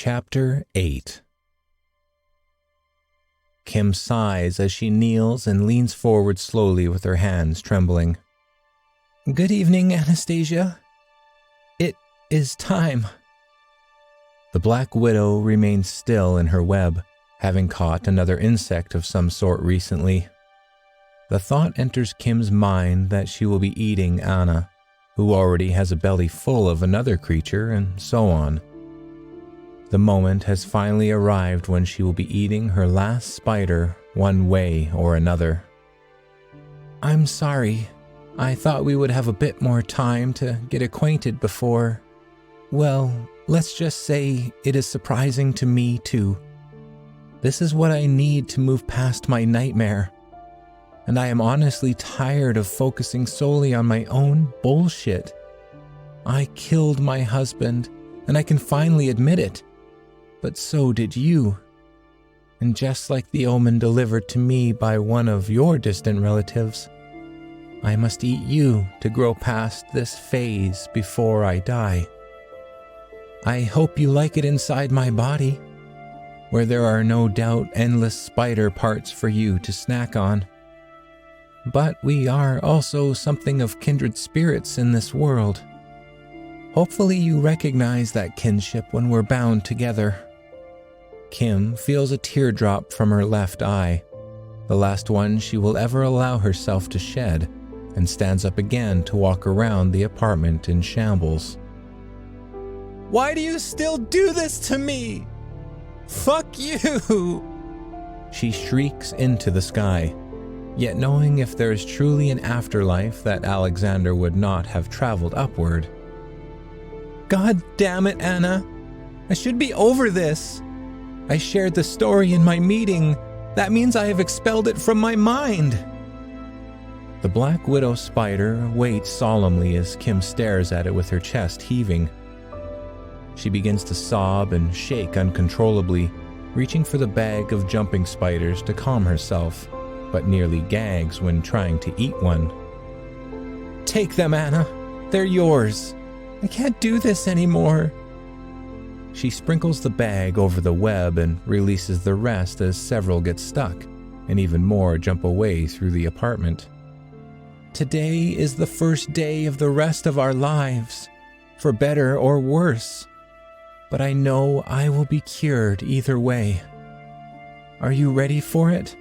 Chapter 8. Kim sighs as she kneels and leans forward slowly with her hands trembling. "Good evening, Anastasia. It is time." The Black Widow remains still in her web, having caught another insect of some sort recently. The thought enters Kim's mind that she will be eating Anna, who already has a belly full of another creature, and so on. The moment has finally arrived when she will be eating her last spider one way or another. "I'm sorry. I thought we would have a bit more time to get acquainted before. Well, let's just say it is surprising to me too. This is what I need to move past my nightmare. And I am honestly tired of focusing solely on my own bullshit. I killed my husband, and I can finally admit it. But so did you. And just like the omen delivered to me by one of your distant relatives, I must eat you to grow past this phase before I die. I hope you like it inside my body, where there are no doubt endless spider parts for you to snack on. But we are also something of kindred spirits in this world. Hopefully you recognize that kinship when we're bound together." Kim feels a teardrop from her left eye, the last one she will ever allow herself to shed, and stands up again to walk around the apartment in shambles. "Why do you still do this to me? Fuck you!" She shrieks into the sky, yet knowing if there is truly an afterlife that Alexander would not have traveled upward. "God damn it, Anna! I should be over this. I shared the story in my meeting. That means I have expelled it from my mind." The Black Widow spider waits solemnly as Kim stares at it with her chest heaving. She begins to sob and shake uncontrollably, reaching for the bag of jumping spiders to calm herself, but nearly gags when trying to eat one. "Take them, Anna. They're yours. I can't do this anymore." She sprinkles the bag over the web and releases the rest as several get stuck, and even more jump away through the apartment. "Today is the first day of the rest of our lives, for better or worse. But I know I will be cured either way. Are you ready for it?"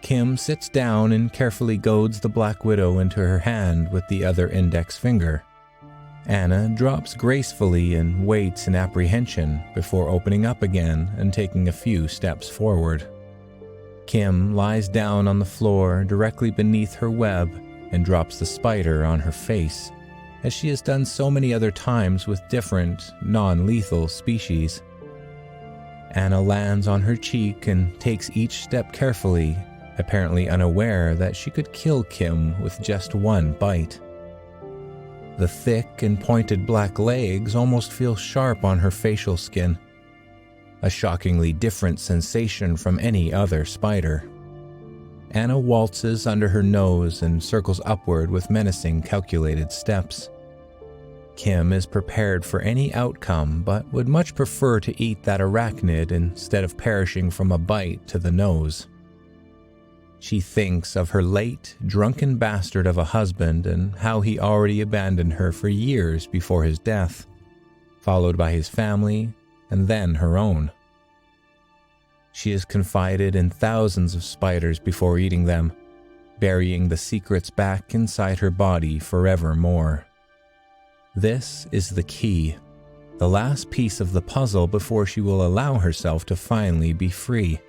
Kim sits down and carefully goads the Black Widow into her hand with the other index finger. Anna drops gracefully and waits in apprehension before opening up again and taking a few steps forward. Kim lies down on the floor directly beneath her web and drops the spider on her face, as she has done so many other times with different, non-lethal species. Anna lands on her cheek and takes each step carefully, apparently unaware that she could kill Kim with just one bite. The thick and pointed black legs almost feel sharp on her facial skin, a shockingly different sensation from any other spider. Anna waltzes under her nose and circles upward with menacing, calculated steps. Kim is prepared for any outcome, but would much prefer to eat that arachnid instead of perishing from a bite to the nose. She thinks of her late, drunken bastard of a husband and how he already abandoned her for years before his death, followed by his family and then her own. She has confided in thousands of spiders before eating them, burying the secrets back inside her body forevermore. This is the key, the last piece of the puzzle before she will allow herself to finally be free.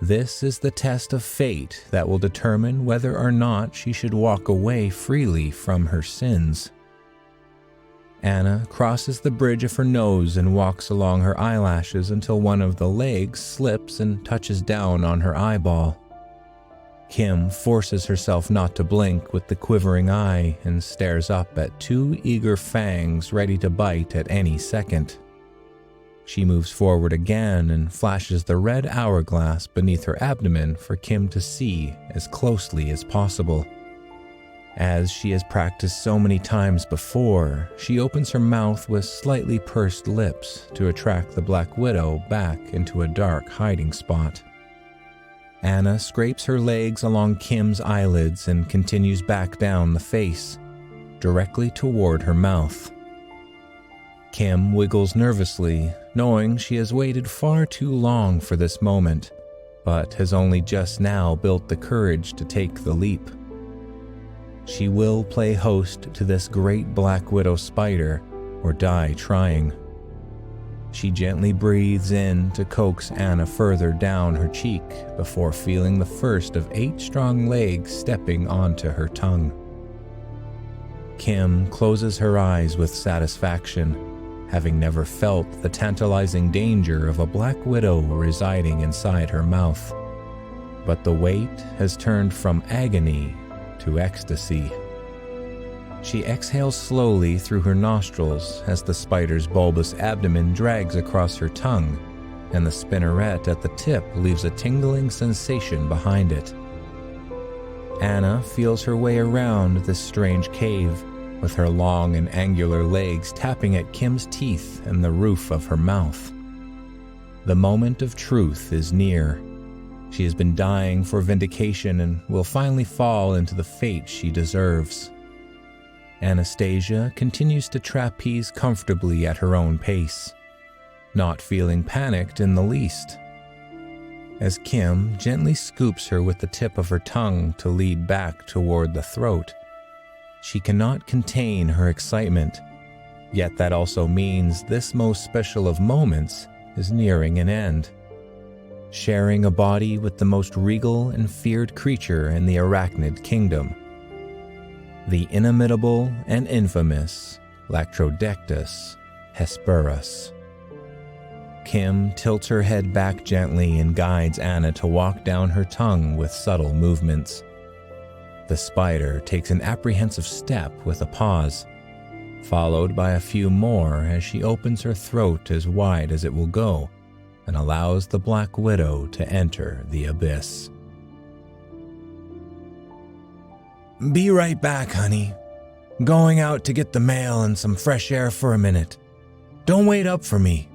This is the test of fate that will determine whether or not she should walk away freely from her sins. Anna crosses the bridge of her nose and walks along her eyelashes until one of the legs slips and touches down on her eyeball. Kim forces herself not to blink with the quivering eye and stares up at two eager fangs ready to bite at any second. She moves forward again and flashes the red hourglass beneath her abdomen for Kim to see as closely as possible. As she has practiced so many times before, she opens her mouth with slightly pursed lips to attract the Black Widow back into a dark hiding spot. Anna scrapes her legs along Kim's eyelids and continues back down the face, directly toward her mouth. Kim wiggles nervously, knowing she has waited far too long for this moment, but has only just now built the courage to take the leap. She will play host to this great Black Widow spider or die trying. She gently breathes in to coax Anna further down her cheek before feeling the first of 8 strong legs stepping onto her tongue. Kim closes her eyes with satisfaction, having never felt the tantalizing danger of a Black Widow residing inside her mouth. But the weight has turned from agony to ecstasy. She exhales slowly through her nostrils as the spider's bulbous abdomen drags across her tongue, and the spinneret at the tip leaves a tingling sensation behind it. Anna feels her way around this strange cave, with her long and angular legs tapping at Kim's teeth and the roof of her mouth. The moment of truth is near. She has been dying for vindication and will finally fall into the fate she deserves. Anastasia continues to trapeze comfortably at her own pace, not feeling panicked in the least. As Kim gently scoops her with the tip of her tongue to lead back toward the throat, she cannot contain her excitement, yet that also means this most special of moments is nearing an end. Sharing a body with the most regal and feared creature in the arachnid kingdom, the inimitable and infamous Lactrodectus Hesperus. Kim tilts her head back gently and guides Anna to walk down her tongue with subtle movements. The spider takes an apprehensive step with a pause, followed by a few more as she opens her throat as wide as it will go and allows the Black Widow to enter the abyss. "Be right back, honey. Going out to get the mail and some fresh air for a minute. Don't wait up for me,"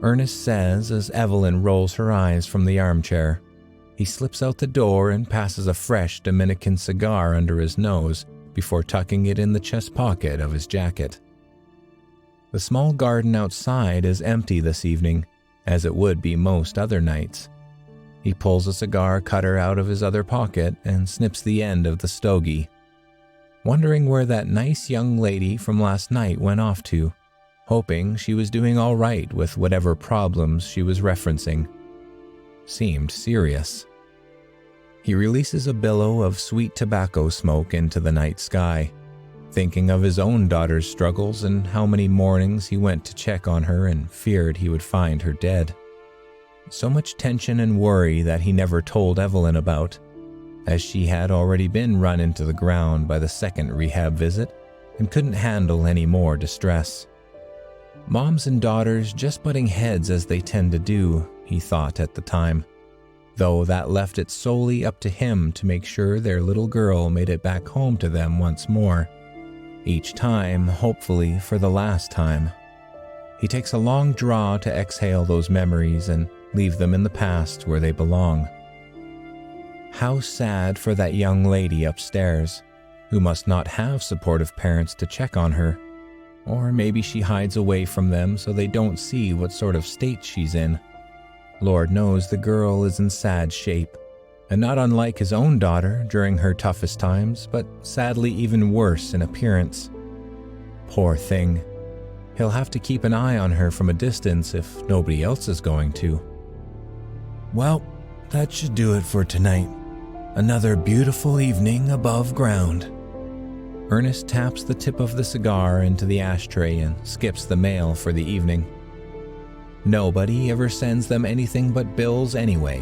Ernest says as Evelyn rolls her eyes from the armchair. He slips out the door and passes a fresh Dominican cigar under his nose before tucking it in the chest pocket of his jacket. The small garden outside is empty this evening, as it would be most other nights. He pulls a cigar cutter out of his other pocket and snips the end of the stogie, wondering where that nice young lady from last night went off to, hoping she was doing all right with whatever problems she was referencing. Seemed serious. He releases a billow of sweet tobacco smoke into the night sky, thinking of his own daughter's struggles and how many mornings he went to check on her and feared he would find her dead. So much tension and worry that he never told Evelyn about, as she had already been run into the ground by the second rehab visit and couldn't handle any more distress. Moms and daughters just butting heads as they tend to do, he thought at the time, though that left it solely up to him to make sure their little girl made it back home to them once more, each time hopefully for the last time. He takes a long draw to exhale those memories and leave them in the past where they belong. How sad for that young lady upstairs, who must not have supportive parents to check on her. Or maybe she hides away from them so they don't see what sort of state she's in. Lord knows the girl is in sad shape, and not unlike his own daughter during her toughest times, but sadly even worse in appearance. Poor thing. He'll have to keep an eye on her from a distance if nobody else is going to. Well, that should do it for tonight. Another beautiful evening above ground. Ernest taps the tip of the cigar into the ashtray and skips the mail for the evening. Nobody ever sends them anything but bills anyway.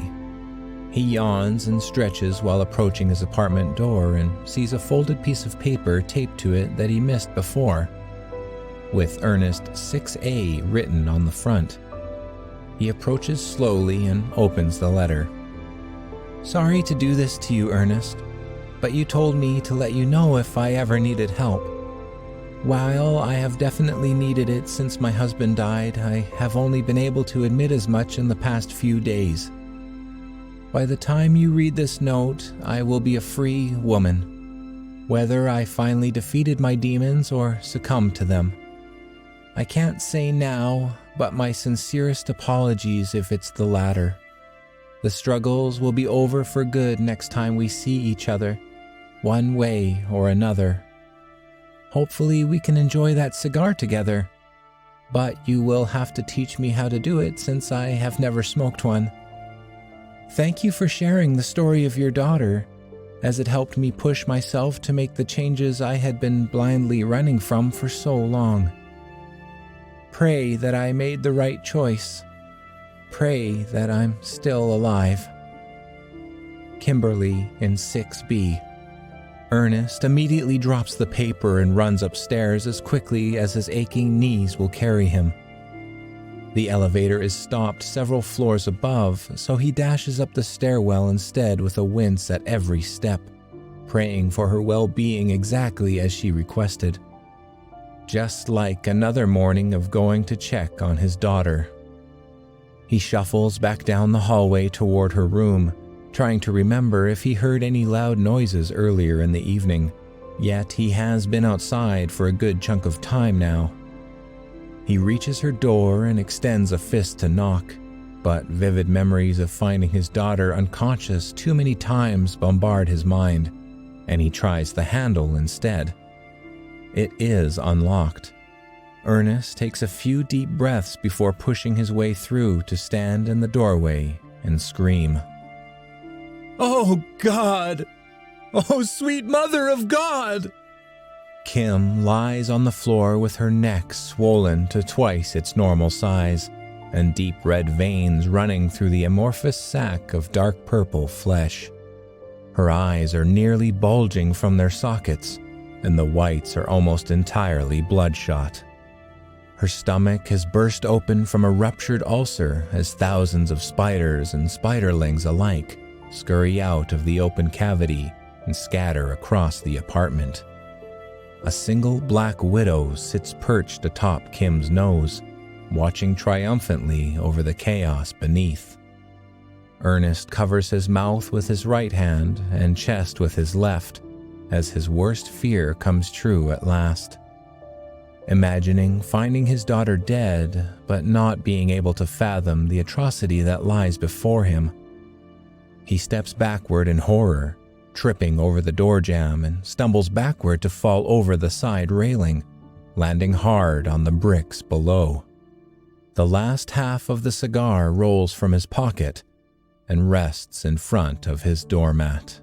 He yawns and stretches while approaching his apartment door and sees a folded piece of paper taped to it that he missed before, with Ernest 6A written on the front. He approaches slowly and opens the letter. "Sorry to do this to you, Ernest. but you told me to let you know if I ever needed help. While I have definitely needed it since my husband died, I have only been able to admit as much in the past few days. By the time you read this note, I will be a free woman, whether I finally defeated my demons or succumbed to them. I can't say now, but my sincerest apologies if it's the latter. The struggles will be over for good next time we see each other, one way or another. Hopefully we can enjoy that cigar together, but you will have to teach me how to do it since I have never smoked one. Thank you for sharing the story of your daughter, as it helped me push myself to make the changes I had been blindly running from for so long. Pray that I made the right choice. Pray that I'm still alive. Kimberly in 6B. Ernest immediately drops the paper and runs upstairs as quickly as his aching knees will carry him. The elevator is stopped several floors above, so he dashes up the stairwell instead with a wince at every step, praying for her well-being exactly as she requested. Just like another morning of going to check on his daughter. He shuffles back down the hallway toward her room, trying to remember if he heard any loud noises earlier in the evening, yet he has been outside for a good chunk of time now. He reaches her door and extends a fist to knock, but vivid memories of finding his daughter unconscious too many times bombard his mind, and he tries the handle instead. It is unlocked. Ernest takes a few deep breaths before pushing his way through to stand in the doorway and scream. "Oh, God! Oh, sweet mother of God!" Kim lies on the floor with her neck swollen to twice its normal size, and deep red veins running through the amorphous sack of dark purple flesh. Her eyes are nearly bulging from their sockets, and the whites are almost entirely bloodshot. Her stomach has burst open from a ruptured ulcer as thousands of spiders and spiderlings alike scurry out of the open cavity and scatter across the apartment. A single black widow sits perched atop Kim's nose, watching triumphantly over the chaos beneath. Ernest covers his mouth with his right hand and chest with his left, as his worst fear comes true at last. Imagining finding his daughter dead, but not being able to fathom the atrocity that lies before him. He steps backward in horror, tripping over the door jamb and stumbles backward to fall over the side railing, landing hard on the bricks below. The last half of the cigar rolls from his pocket and rests in front of his doormat.